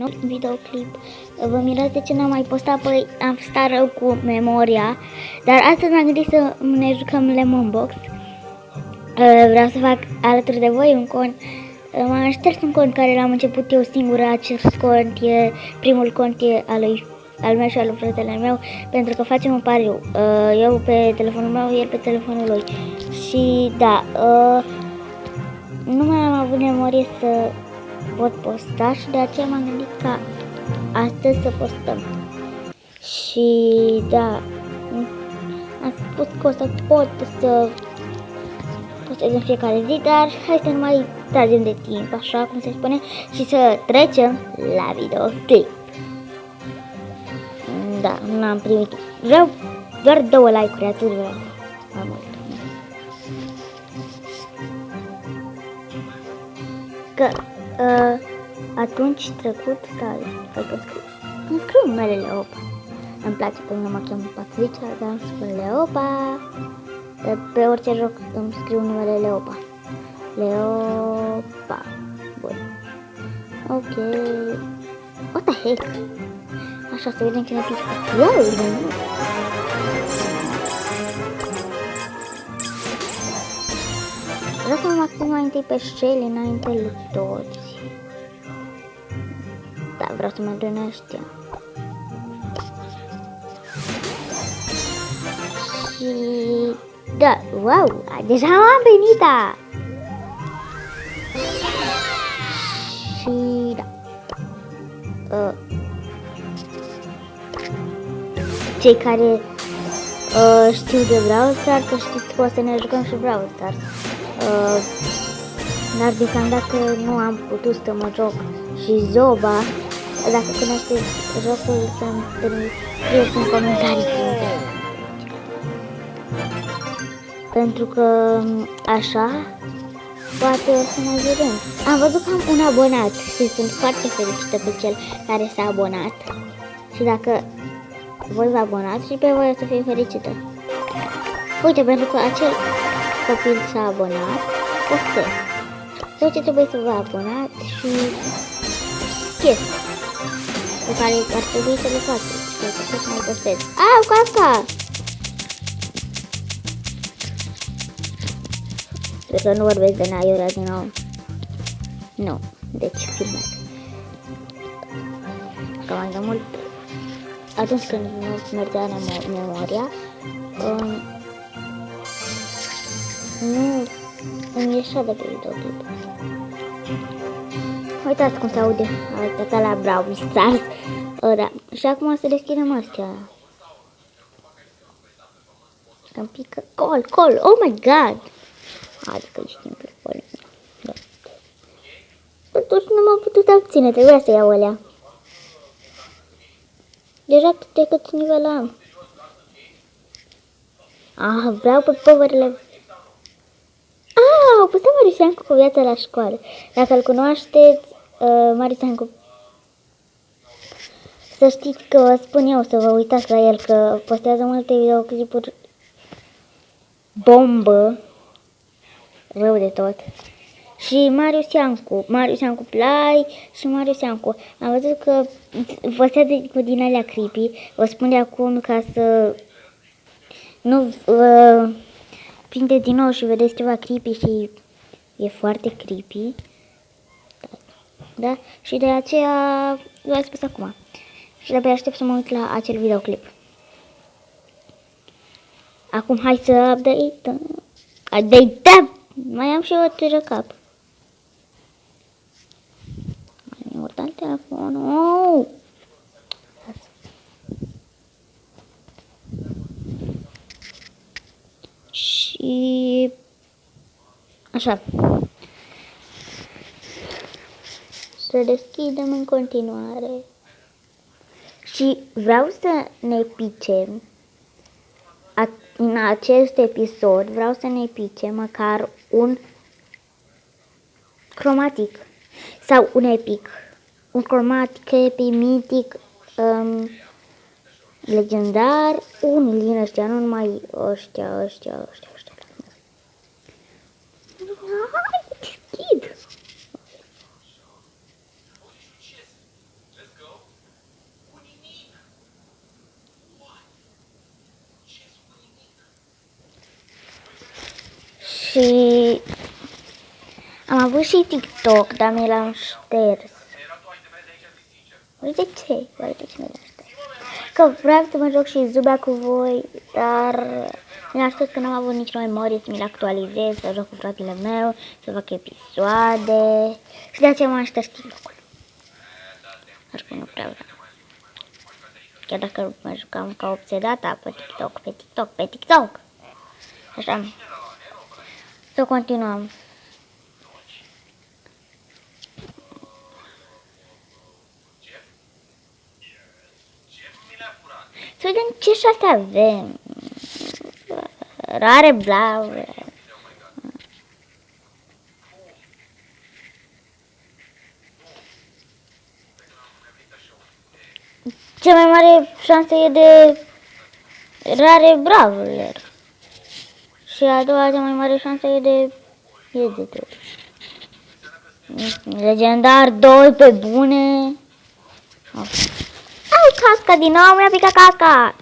videoclip. Vă mirați de ce n-am mai postat, păi am stat rău cu memoria. Dar astăzi m-am gândit să ne jucăm Lemon Box. Vreau să fac alături de voi un cont. M-am șters un cont care l-am început eu singură. Acest cont e, primul cont e al meu și al lui fratele meu, pentru că facem un pariu. Eu pe telefonul meu, el pe telefonul lui. Și da, nu mai am avut memorie să pot posta și de aceea m-am gândit ca astăzi să postăm. Și da, am spus că o să pot să postez în fiecare zi, dar hai să nu mai tragem de timp, așa cum se spune, și să trecem la videoclip. Da, n-am primit, vreau doar 2 like-uri, atât vreau, mai mult. Că atunci trecut, îmi scriu numele Leopa. Îmi place că nu mă cheamă Patricia, dar îmi spun Leopa. Pe orice joc îmi scriu numele Leopa. Leopa. Bun. Ok. What the heck? Așa, să vedem cine pică. Wow, nu. Vreau să mă maxim mai întâi pe Shelly înainte lui toți. Da, vreau să merg în ăștia. Și... da, wow, deja am venit, da. Și da. Cei care știu de Brawl Stars, să știți că o să ne jucăm și Brawl Stars. Dar deocamdată nu am putut să mă joc și Zoba. Dacă cunoașteți jocul, să-mi scrieți în comentarii. Pentru că așa poate o să ne vedem. Am văzut că am un abonat și sunt foarte fericită pe cel care s-a abonat. Și dacă voi vă abonați și pe voi o să fiu fericită. Uite, pentru că acel copil s-a abonat, postez. Tot ce trebuie să vă abonați și chestii pe care ar trebui să le faceți. Ca să pot mai postez. Au, casca! Sper că nu vorbesc de Naiura din nou. Nu, deci filmez. Că mai de mult, atunci când nu mergea în memoria, nu îmi ieșea de pe videoclip. Uitați cum se aude asta la Brawl Stars. Da. Și acum o să deschidem astea. Că-mi pică col. Oh my god! Adică știm pe col. Da. Totuși nu m-am putut abține, trebuia să iau alea. Deja de cât nivel am. Vreau pe poverile. Au pus Marius Iancu cu viața la școală. Dacă îl cunoașteți, Marius Iancu, să știți că vă spun eu să vă uitați la el, că postează multe videoclipuri bombă, rău de tot. Și Marius Iancu Play și Marius Iancu. Am văzut că postează din alea creepy. Vă spun de acum ca să nu vă prinde din nou și vedeți ceva creepy și e foarte creepy. Da? Și de aceea v-am spus acum. Și de-abia aștept să mă uit la acel videoclip. Acum hai să update. Mai am și eu de cap. Mai urcat telefonul. Și așa. Să deschidem în continuare. Și vreau să ne picem în acest episod, vreau să ne picem măcar un cromatic sau un epic. Un cromatic, epic, mitic, legendar, unul din ăștia, nu numai ăștia. Hai, deschid! Și am avut și TikTok, dar mi l-am șters. Uite ce? Uite ce mi l-am șters. Că vreau să mă joc și Zubea cu voi, dar mi-a spus că n-am avut nicio memorie să mi-l actualizez, să joc cu fratele meu, să fac episoade și de aceea m-am șters TikTok-ul. Oricum nu prea vreau. Chiar dacă mă jucam ca obsedată pe TikTok, pe TikTok, pe TikTok. Așa. Să continuăm. Să vedem ce șase avem. Rare blau. Cea mai mare șansă e de rare brawler. Și a doua cea mai mare șansă e de editor. Legendar 2 pe bune. Ai casca din nou, mi-a picat casca.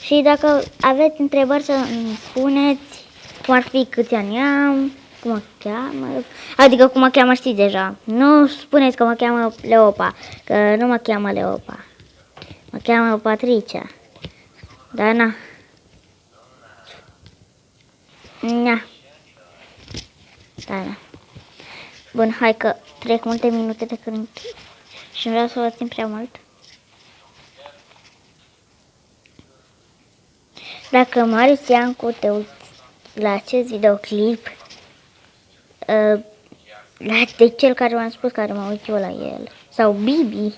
Și dacă aveți întrebări să îmi spuneți, cum ar fi câți ani am, cum mă cheamă, adică cum mă cheamă știți deja. Nu spuneți că mă cheamă Leopa, că nu mă cheamă Leopa. Mă cheamă Patricia. Dar na. Na. Da. Bun, hai că trec multe minute de când și vreau să vă țin prea mult. Dacă Marius Iancu te uiți la acest videoclip, de cel care m-am spus, care mă uit eu la el, sau Bibi,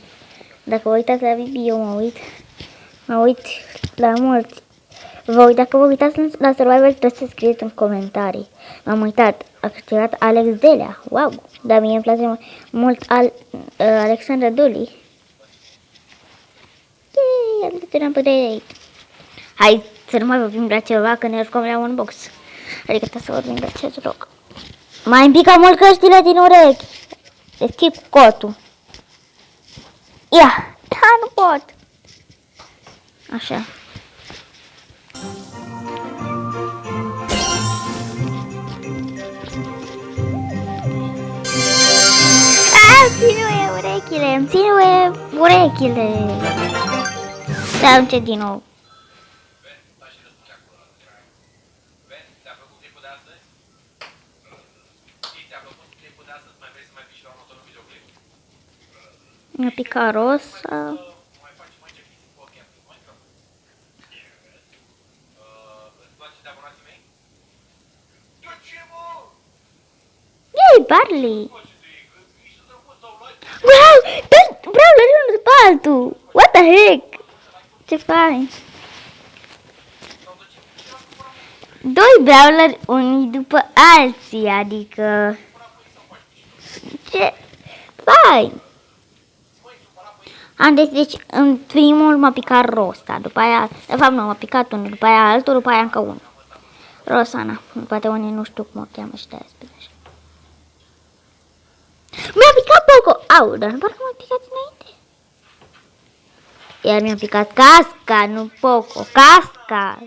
dacă vă uitați la Bibi, eu mă uit la mulți. Dacă vă uitați la Survivor, trebuie să scrieți în comentarii. M-am uitat, a câștigat Alex Delea, wow, dar mie îmi place mult Alexandra Duli. Hai să nu mai vorbim de ceva, că ne jucăm la unbox. Adică trebuie să vorbim de acest joc. Mai îmi pică mult căștile din urechi. Deschid cotul. Ia, da, nu pot. Așa. Ținuie urechile, îmi ținuie urechile. Da, încet din nou. Mi-a picat rosa. Ei, Barley! Wow! Brawler unul după altul! What the heck? Ce fain! Doi brawler unii după alții, adică... Ce fain! Deci în primul m-a picat rosa, după aia, de fapt nu, m-a picat unul, după aia altul, după aia încă unul. Rosana, poate unii nu știu cum o cheamă și de-aia spune așa. Mi-a picat Poco! Au, dar nu parcă m-a picat înainte. Iar mi-a picat casca, nu Poco, casca!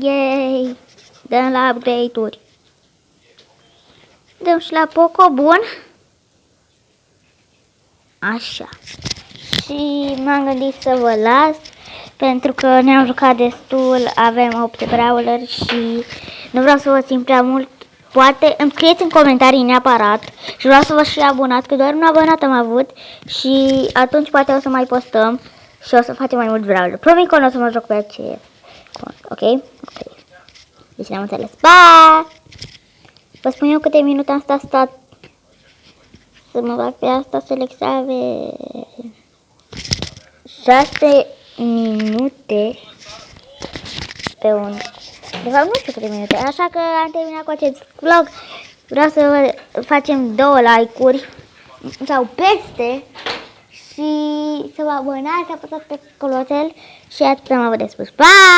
Yay! Dăm la update-uri. Dăm și la Poco, bun. Așa. Și m-am gândit să vă las, pentru că ne-am jucat destul, avem 8 brawler și nu vreau să vă țin prea mult. Poate îmi scrieți în comentarii neapărat și vreau să vă și abonați, că doar un abonat am avut și atunci poate o să mai postăm și o să facem mai mult brawler. Promit că nu o să mă joc pe aceea. Ok? Ok. Deci ne-am înțeles. Pa! Vă spun eu câte minute am stat să mă bag pe asta, să le exave. 6 minute pe un... De fapt nu știu câte minute, așa că am terminat cu acest vlog. Vreau să vă facem 2 like-uri sau peste și să vă abonați, să apăsați pe clopoțel și atât am avut de spus. Pa!